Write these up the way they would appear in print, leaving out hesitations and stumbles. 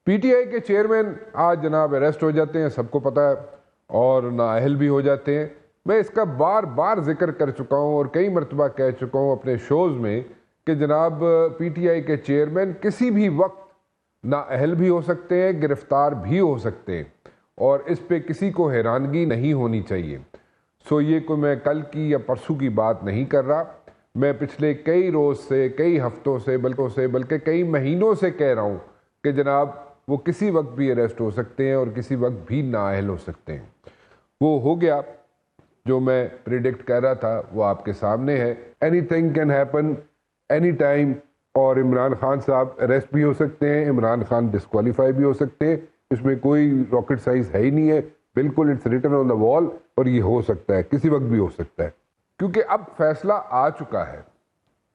P T I کے chairman آج جناب اریسٹ ہو جاتے ہیں، سب کو پتہ ہے، اور نااہل بھی ہو جاتے ہیں۔ میں اس کا بار بار ذکر کر چکا ہوں اور کئی مرتبہ کہہ چکا ہوں اپنے شوز میں کہ جناب پی ٹی آئی کے چیئرمین کسی بھی وقت نااہل بھی ہو سکتے ہیں، گرفتار بھی ہو سکتے ہیں، اور اس پہ کسی کو حیرانگی نہیں ہونی چاہیے۔ سو یہ کوئی میں کل کی یا پرسوں کی بات نہیں کر رہا، میں پچھلے کئی روز سے، کئی ہفتوں سے، بلکہ کئی مہینوں سے کہہ رہا ہوں کہ جناب وہ کسی وقت بھی اریسٹ ہو سکتے ہیں اور کسی وقت بھی نااہل ہو سکتے ہیں۔ وہ ہو گیا جو میں پریڈکٹ کر رہا تھا، وہ آپ کے سامنے ہے۔ Any thing can happen any time, اور عمران خان صاحب اریسٹ بھی ہو سکتے ہیں، عمران خان ڈسکوالیفائی بھی ہو سکتے ہیں، اس میں کوئی راکٹ سائنس ہے ہی نہیں ہے، بالکل اٹس ریٹن آن دا وال، اور یہ ہو سکتا ہے، کسی وقت بھی ہو سکتا ہے۔ کیونکہ اب فیصلہ آ چکا ہے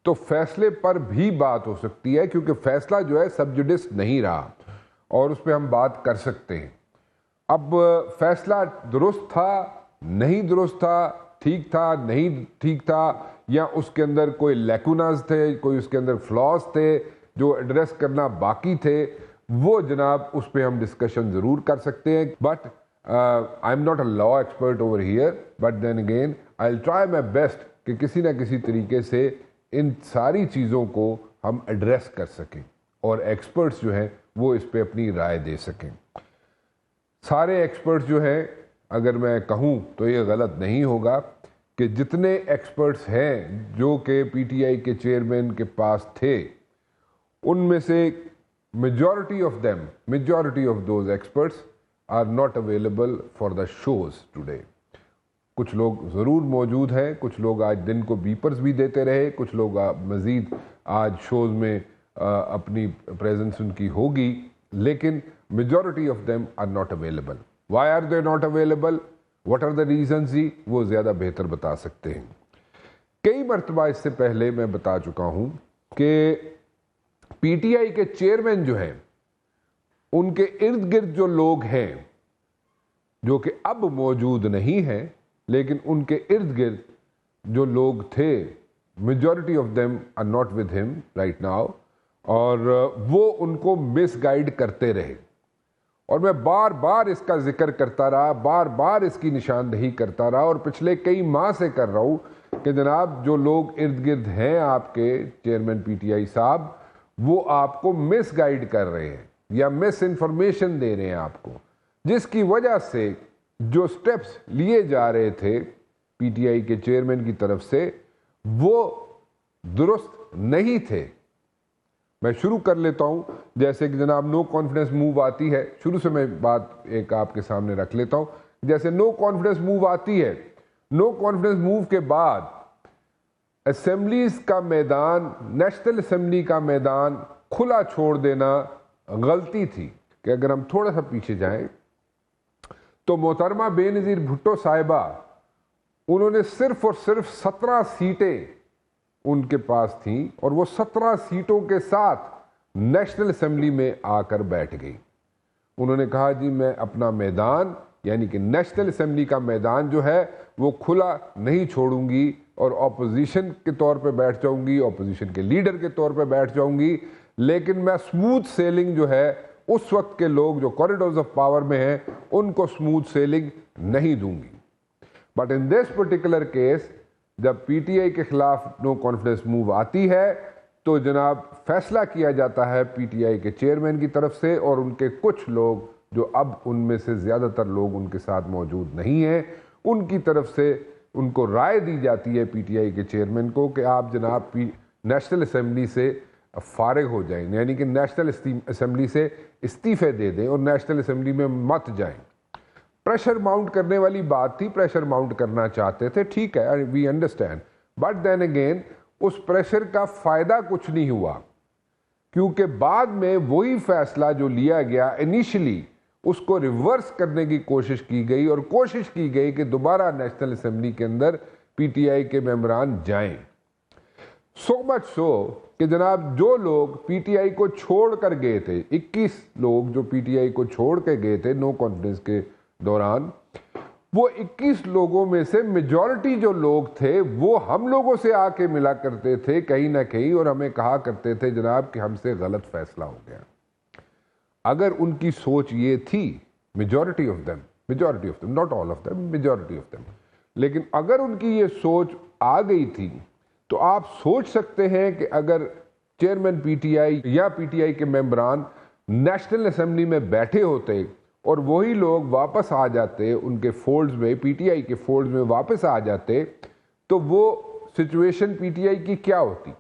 تو فیصلے پر بھی بات ہو سکتی ہے، کیونکہ فیصلہ جو ہے سب جوڈس نہیں رہا اور اس پہ ہم بات کر سکتے ہیں۔ اب فیصلہ درست تھا، نہیں درست تھا، ٹھیک تھا، نہیں ٹھیک تھا، یا اس کے اندر کوئی لیکوناز تھے، کوئی اس کے اندر فلاز تھے جو ایڈریس کرنا باقی تھے، وہ جناب اس پہ ہم ڈسکشن ضرور کر سکتے ہیں۔ But I am not a law expert over here, but then again I will try my best کہ کسی نہ کسی طریقے سے ان ساری چیزوں کو ہم ایڈریس کر سکیں اور ایکسپرٹس جو ہیں وہ اس پہ اپنی رائے دے سکیں۔ سارے ایکسپرٹس جو ہیں، اگر میں کہوں تو یہ غلط نہیں ہوگا کہ جتنے ایکسپرٹس ہیں جو کہ پی ٹی آئی کے چیئرمین کے پاس تھے، ان میں سے majority of those experts are not available for the shows today. کچھ لوگ ضرور موجود ہیں، کچھ لوگ آج دن کو بیپرز بھی دیتے رہے، کچھ لوگ مزید آج شوز میں اپنی پریزنس ان کی ہوگی، لیکن majority of them are not available. Why are they not available? What are the reasons? وہ زیادہ بہتر بتا سکتے ہیں۔ کئی مرتبہ اس سے پہلے میں بتا چکا ہوں کہ پی ٹی آئی کے چیئرمین جو ہیں، ان کے ارد گرد جو لوگ ہیں جو کہ اب موجود نہیں ہیں، لیکن ان کے ارد گرد جو لوگ تھے، majority of them are not with ہم رائٹ ناؤ، اور وہ ان کو مس گائیڈ کرتے رہے، اور میں بار بار اس کا ذکر کرتا رہا، بار بار اس کی نشاندہی کرتا رہا، اور پچھلے کئی ماہ سے کر رہا ہوں کہ جناب جو لوگ ارد گرد ہیں آپ کے چیئرمین پی ٹی آئی صاحب، وہ آپ کو مس گائیڈ کر رہے ہیں یا مس انفارمیشن دے رہے ہیں آپ کو، جس کی وجہ سے جو سٹیپس لیے جا رہے تھے پی ٹی آئی کے چیئرمین کی طرف سے وہ درست نہیں تھے۔ میں شروع کر لیتا ہوں، جیسے کہ جناب نو کانفیڈنس موو آتی ہے، شروع سے میں بات ایک آپ کے سامنے رکھ لیتا ہوں۔ جیسے نو کانفیڈنس موو آتی ہے، نو کانفیڈنس موو کے بعد اسمبلیز کا میدان، نیشنل اسمبلی کا میدان کھلا چھوڑ دینا غلطی تھی۔ کہ اگر ہم تھوڑا سا پیچھے جائیں تو محترمہ بے نظیر بھٹو صاحبہ، انہوں نے صرف اور صرف 17 سیٹیں ان کے پاس تھیں، اور وہ 17 سیٹوں کے ساتھ نیشنل اسمبلی میں آ کر بیٹھ گئی۔ انہوں نے کہا جی میں اپنا میدان، یعنی کہ نیشنل اسمبلی کا میدان جو ہے وہ کھلا نہیں چھوڑوں گی، اور اپوزیشن کے طور پہ بیٹھ جاؤں گی، اپوزیشن کے لیڈر کے طور پہ بیٹھ جاؤں گی، لیکن میں سموتھ سیلنگ جو ہے اس وقت کے لوگ جو کوریڈورز آف پاور میں ہیں ان کو سموتھ سیلنگ نہیں دوں گی۔ But in this particular case جب پی ٹی آئی کے خلاف نو کانفیڈنس موو آتی ہے تو جناب فیصلہ کیا جاتا ہے پی ٹی آئی کے چیئرمین کی طرف سے، اور ان کے کچھ لوگ جو اب ان میں سے زیادہ تر لوگ ان کے ساتھ موجود نہیں ہیں، ان کی طرف سے ان کو رائے دی جاتی ہے پی ٹی آئی کے چیئرمین کو کہ آپ جناب نیشنل اسمبلی سے فارغ ہو جائیں، یعنی کہ نیشنل اسمبلی سے استعفے دے دیں اور نیشنل اسمبلی میں مت جائیں۔ پریشر ماؤنٹ کرنے والی بات تھی، پریشر ماؤنٹ کرنا چاہتے تھے، ٹھیک ہے، we understand, but then again اس پریشر کا فائدہ کچھ نہیں ہوا، کیونکہ بعد میں وہی فیصلہ جو لیا گیا انیشلی اس کو ریورس کرنے کی کوشش کی گئی، اور کوشش کی گئی کہ دوبارہ نیشنل اسمبلی کے اندر پی ٹی آئی کے ممبران جائیں۔ سو مچ سو کہ جناب جو لوگ پی ٹی آئی کو چھوڑ کر گئے تھے، 21 لوگ جو پی ٹی آئی کو چھوڑ کے گئے تھے نو کانفیڈنس کے دوران، وہ 21 لوگوں میں سے میجورٹی جو لوگ تھے وہ ہم لوگوں سے آ کے ملا کرتے تھے کہیں نہ کہیں، اور ہمیں کہا کرتے تھے جناب کہ ہم سے غلط فیصلہ ہو گیا۔ اگر ان کی سوچ یہ تھی، majority of them, not all of them, majority of them, لیکن اگر ان کی یہ سوچ آ گئی تھی تو آپ سوچ سکتے ہیں کہ اگر چیئرمین پی ٹی آئی یا پی ٹی آئی کے ممبران نیشنل اسمبلی میں بیٹھے ہوتے اور وہی لوگ واپس آ جاتے ان کے فولڈز میں، پی ٹی آئی کے فولڈز میں واپس آ جاتے، تو وہ سچویشن پی ٹی آئی کی کیا ہوتی؟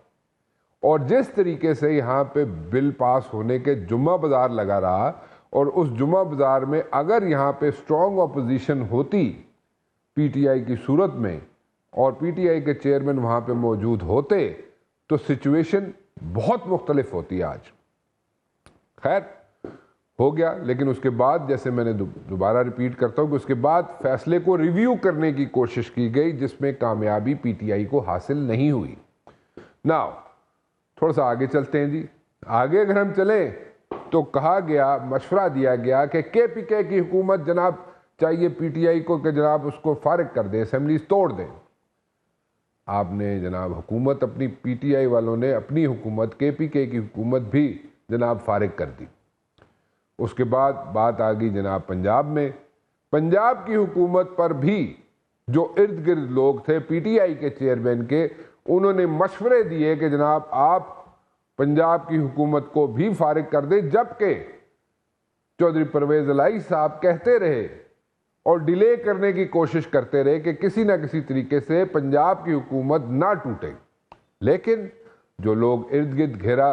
اور جس طریقے سے یہاں پہ بل پاس ہونے کے جمعہ بازار لگا رہا، اور اس جمعہ بازار میں اگر یہاں پہ اسٹرانگ اپوزیشن ہوتی پی ٹی آئی کی صورت میں اور پی ٹی آئی کے چیئرمین وہاں پہ موجود ہوتے تو سچویشن بہت مختلف ہوتی آج۔ خیر ہو گیا، لیکن اس کے بعد جیسے میں نے دوبارہ ریپیٹ کرتا ہوں کہ اس کے بعد فیصلے کو ریویو کرنے کی کوشش کی گئی جس میں کامیابی پی ٹی آئی کو حاصل نہیں ہوئی۔ ناؤ تھوڑا سا آگے چلتے ہیں جی۔ آگے اگر ہم چلیں تو کہا گیا، مشورہ دیا گیا کہ کے پی کے کی حکومت جناب چاہیے پی ٹی آئی کو کہ جناب اس کو فارغ کر دے، اسمبلیز توڑ دیں۔ آپ نے جناب حکومت اپنی پی ٹی آئی والوں نے اپنی حکومت کے پی کے کی حکومت بھی جناب فارغ کر دی۔ اس کے بعد بات آ گئی جناب پنجاب میں، پنجاب کی حکومت پر بھی جو ارد گرد لوگ تھے پی ٹی آئی کے چیئرمین کے، انہوں نے مشورے دیے کہ جناب آپ پنجاب کی حکومت کو بھی فارغ کر دیں، جبکہ چودھری پرویز الہی صاحب کہتے رہے اور ڈیلے کرنے کی کوشش کرتے رہے کہ کسی نہ کسی طریقے سے پنجاب کی حکومت نہ ٹوٹے۔ لیکن جو لوگ ارد گرد گھیرا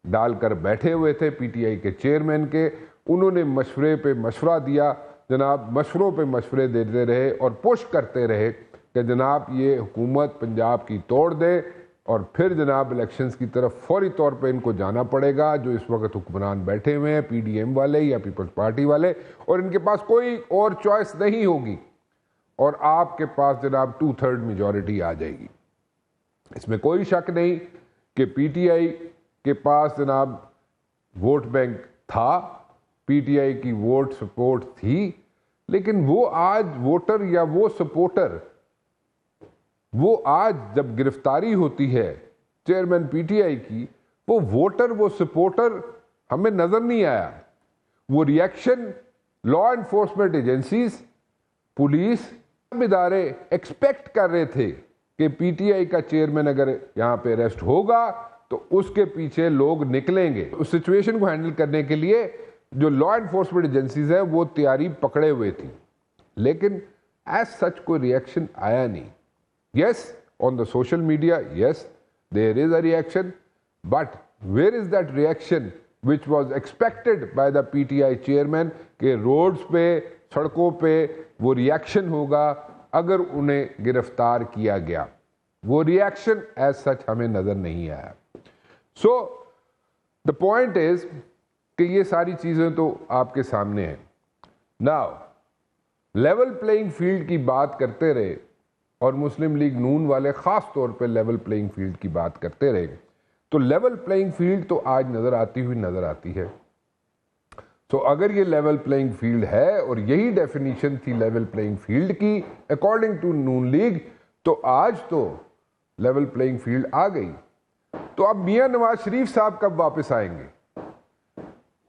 ڈال کر بیٹھے ہوئے تھے پی ٹی آئی کے چیئرمین کے، انہوں نے مشورے پہ مشورہ دیا، جناب مشوروں پہ مشورے دیتے رہے اور پش کرتے رہے کہ جناب یہ حکومت پنجاب کی توڑ دے اور پھر جناب الیکشنز کی طرف فوری طور پہ ان کو جانا پڑے گا، جو اس وقت حکمران بیٹھے ہوئے ہیں پی ڈی ایم والے یا پیپلز پارٹی والے، اور ان کے پاس کوئی اور چوائس نہیں ہوگی اور آپ کے پاس جناب 2/3 میجورٹی آ جائے گی۔ اس میں کوئی شک نہیں کہ پی ٹی آئی کے پاس جناب ووٹ بینک تھا، پی ٹی آئی کی ووٹ سپورٹ تھی، لیکن وہ آج ووٹر یا وہ سپورٹر، وہ آج جب گرفتاری ہوتی ہے چیئرمین پی ٹی آئی کی، وہ ووٹر وہ سپورٹر ہمیں نظر نہیں آیا۔ وہ reaction law enforcement agencies, police ادارے ایکسپیکٹ کر رہے تھے کہ پی ٹی آئی کا چیئرمین اگر یہاں پہ اریسٹ ہوگا تو اس کے پیچھے لوگ نکلیں گے۔ اس سچویشن کو ہینڈل کرنے کے لیے جو لا انفورسمنٹ ایجنسیز ہیں وہ تیاری پکڑے ہوئے تھی، لیکن ایز سچ کوئی ریئیکشن آیا نہیں۔ Yes, on the social media, yes, there is a reaction, but where is that reaction which was expected by the PTI chairman کہ روڈز پہ، سڑکوں پہ وہ ریاکشن ہوگا اگر انہیں گرفتار کیا گیا؟ وہ ریاکشن ایز سچ ہمیں نظر نہیں آیا۔ So, the point is کہ یہ ساری چیزیں تو آپ کے سامنے ہیں۔ Now, لیول پلئنگ فیلڈ کی بات کرتے رہے اور مسلم لیگ نون والے خاص طور پہ لیول پلئنگ فیلڈ کی بات کرتے رہے، تو لیول پلئنگ فیلڈ تو آج نظر آتی ہے۔ تو اگر یہ لیول پلئنگ فیلڈ ہے اور یہی ڈیفینیشن تھی لیول پلئنگ فیلڈ کی اکارڈنگ ٹو نون لیگ، تو آج تو لیول پلئنگ فیلڈ آ گئی۔ تو اب میاں نواز شریف صاحب کب واپس آئیں گے؟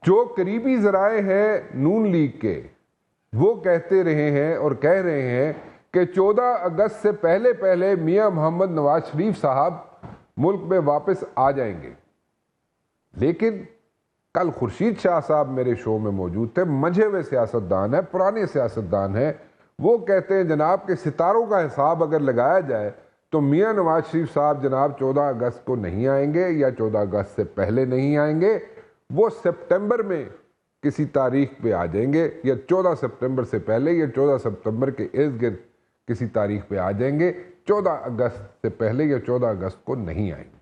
جو قریبی ذرائع ہیں نون لیگ کے، وہ کہتے رہے ہیں اور کہہ رہے ہیں کہ 14 اگست سے پہلے میاں محمد نواز شریف صاحب ملک میں واپس آ جائیں گے۔ لیکن کل خورشید شاہ صاحب میرے شو میں موجود تھے، منجھے ہوئے سیاستدان ہیں، پرانے سیاستدان ہیں، وہ کہتے ہیں جناب کہ ستاروں کا حساب اگر لگایا جائے تو میاں نواز شریف صاحب جناب 14 اگست کو نہیں آئیں گے یا 14 اگست سے پہلے نہیں آئیں گے، وہ سپٹمبر میں کسی تاریخ پہ آ جائیں گے، یا 14 سپٹمبر سے پہلے یا 14 سپٹمبر کے ارد گرد کسی تاریخ پہ آ جائیں گے، 14 اگست سے پہلے یا 14 اگست کو نہیں آئیں گے۔